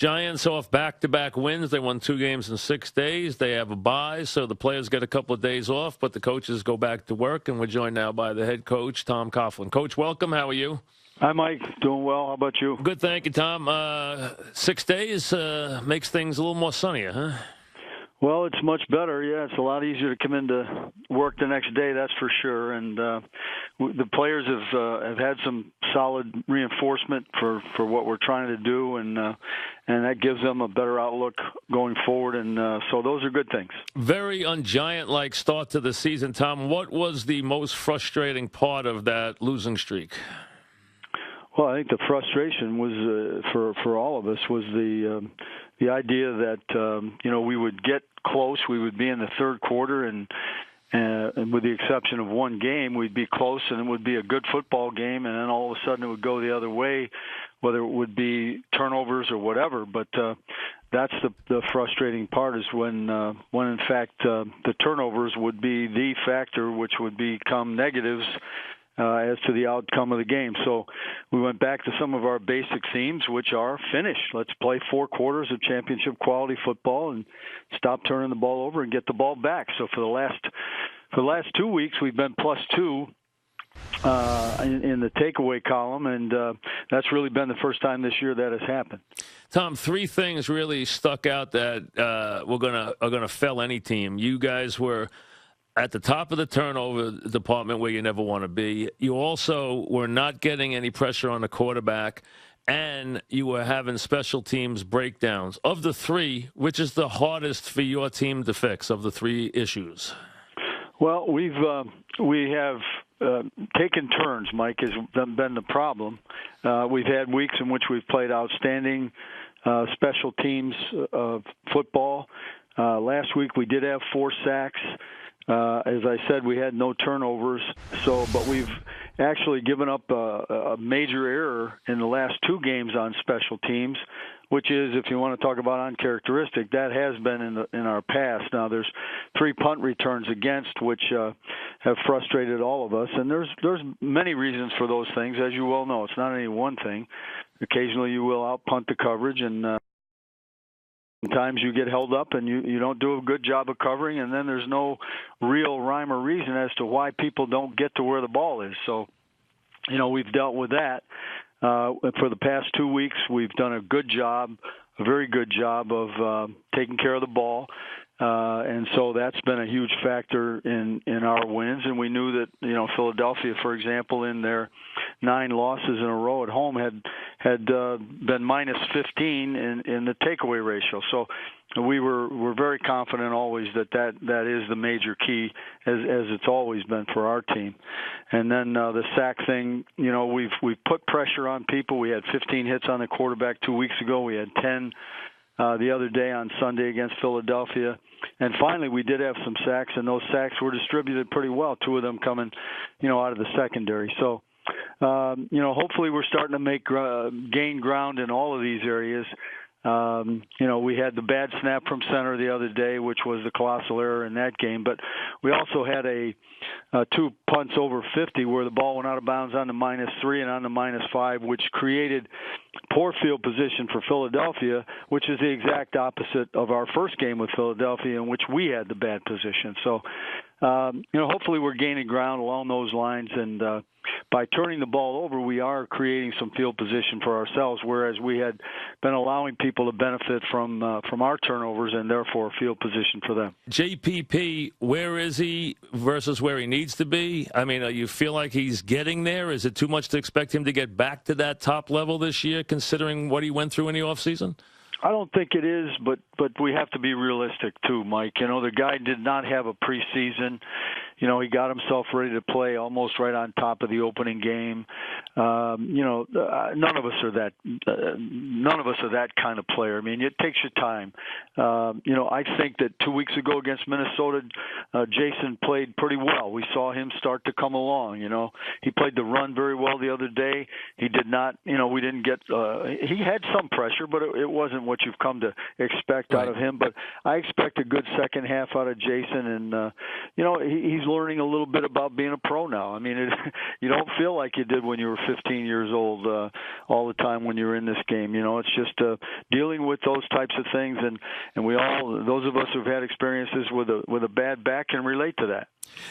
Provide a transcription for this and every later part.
Giants off back-to-back wins. They won 2 games in 6 days. They have a bye, so the players get a couple of days off, but the coaches go back to work, and we're joined now by the head coach, Tom Coughlin. Coach, welcome. How are you? Hi, Mike. Doing well. How about you? Good, thank you, Tom. 6 days makes things a little more sunnier, huh? Well, it's much better. Yeah, it's a lot easier to come into work the next day, that's for sure. And the players have had some solid reinforcement for what we're trying to do, and that gives them a better outlook going forward. And so those are good things. Very un-Giant-like start to the season, Tom. What was the most frustrating part of that losing streak? Well, I think the frustration was for all of us was the idea that we would get close, we would be in the third quarter, and with the exception of one game, we'd be close, and it would be a good football game, and then all of a sudden it would go the other way, whether it would be turnovers or whatever. But that's the frustrating part is when in fact the turnovers would be the factor which would become negatives as to the outcome of the game. So we went back to some of our basic themes, which are finish. Let's play 4 quarters of championship quality football and stop turning the ball over and get the ball back. So for the last 2 weeks, we've been +2 in the takeaway column, and that's really been the first time this year that has happened. Tom, 3 things really stuck out that are gonna fell any team. You guys were at the top of the turnover department where you never want to be. You also were not getting any pressure on the quarterback, and you were having special teams breakdowns. Of the 3, which is the hardest for your team to fix of the 3 issues? Well, we have taken turns, Mike, has been the problem. We've had weeks in which we've played outstanding special teams football. Last week we did have 4 sacks. As I said, we had no turnovers, but we've actually given up a major error in the last 2 games on special teams, which is, if you want to talk about uncharacteristic, that has been in our past. Now, there's 3 punt returns against, which have frustrated all of us, and there's many reasons for those things, as you well know. It's not any one thing. Occasionally, you will out-punt the coverage, and sometimes you get held up and you don't do a good job of covering, and then there's no real rhyme or reason as to why people don't get to where the ball is. So, we've dealt with that. For the past 2 weeks, we've done a very good job of taking care of the ball. And so that's been a huge factor in our wins. And we knew that, Philadelphia, for example, in their 9 losses in a row at home had been minus 15 in the takeaway ratio. So we're very confident always that is the major key, as it's always been for our team. And then the sack thing, we've put pressure on people. We had 15 hits on the quarterback 2 weeks ago. We had 10 the other day on Sunday against Philadelphia. And finally, we did have some sacks, and those sacks were distributed pretty well, 2 of them coming, out of the secondary. So, hopefully we're starting to gain ground in all of these areas. We had the bad snap from center the other day, which was the colossal error in that game. But we also had 2 punts over 50 where the ball went out of bounds on the -3 and on the -5, which created poor field position for Philadelphia, which is the exact opposite of our first game with Philadelphia, in which we had the bad position. So, hopefully we're gaining ground along those lines, and by turning the ball over, we are creating some field position for ourselves, whereas we had been allowing people to benefit from our turnovers and therefore field position for them. JPP, where is he versus where he needs to be? I mean, you feel like he's getting there? Is it too much to expect him to get back to that top level this year, considering what he went through in the offseason? I don't think it is, but we have to be realistic too, Mike. The guy did not have a preseason. He got himself ready to play almost right on top of the opening game. None of us are that kind of player. I mean, it takes your time. I think that 2 weeks ago against Minnesota, Jason played pretty well. We saw him start to come along. He played the run very well the other day. He did not. We didn't get. He had some pressure, but it wasn't what you've come to expect out of him. But I expect a good second half out of Jason, and he's learning a little bit about being a pro now. I mean, you don't feel like you did when you were 15 years old all the time when you were in this game. You know, it's just dealing with those types of things, and we all, those of us who've had experiences with a bad back, can relate to that.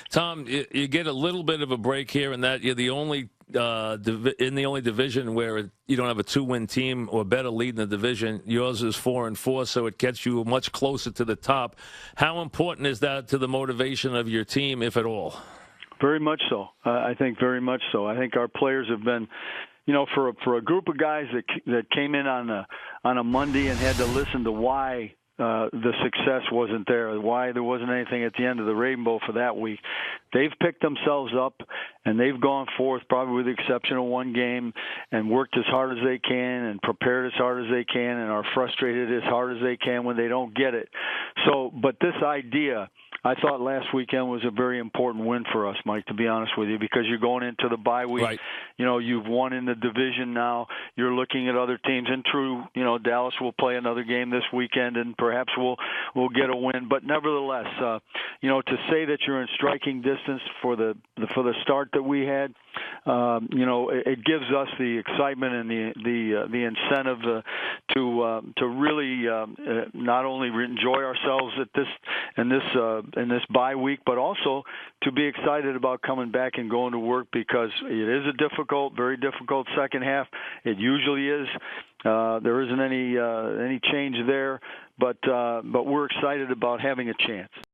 Tom, you get a little bit of a break here in that you're the only in the only division where you don't have a 2-win team or better lead in the division. Yours is 4-4, so it gets you much closer to the top. How important is that to the motivation of your team, if at all? Very much so. I think very much so. I think our players have been, you know, for a group of guys that came in on a Monday and had to listen to why the success wasn't there, why there wasn't anything at the end of the rainbow for that week. They've picked themselves up, and they've gone forth, probably with the exception of one game, and worked as hard as they can and prepared as hard as they can and are frustrated as hard as they can when they don't get it. So, but this idea, I thought last weekend was a very important win for us, Mike, to be honest with you, because you're going into the bye week. Right. You know, you've won in the division now. You're looking at other teams. And true, you know, Dallas will play another game this weekend, and perhaps we'll get a win. But nevertheless, you know, to say that you're in striking distance for the start that we had, you know, it gives us the excitement and the incentive to really not only enjoy ourselves at in this bye week, but also to be excited about coming back and going to work, because it is a very difficult second half. It usually is. There isn't any change there, but we're excited about having a chance.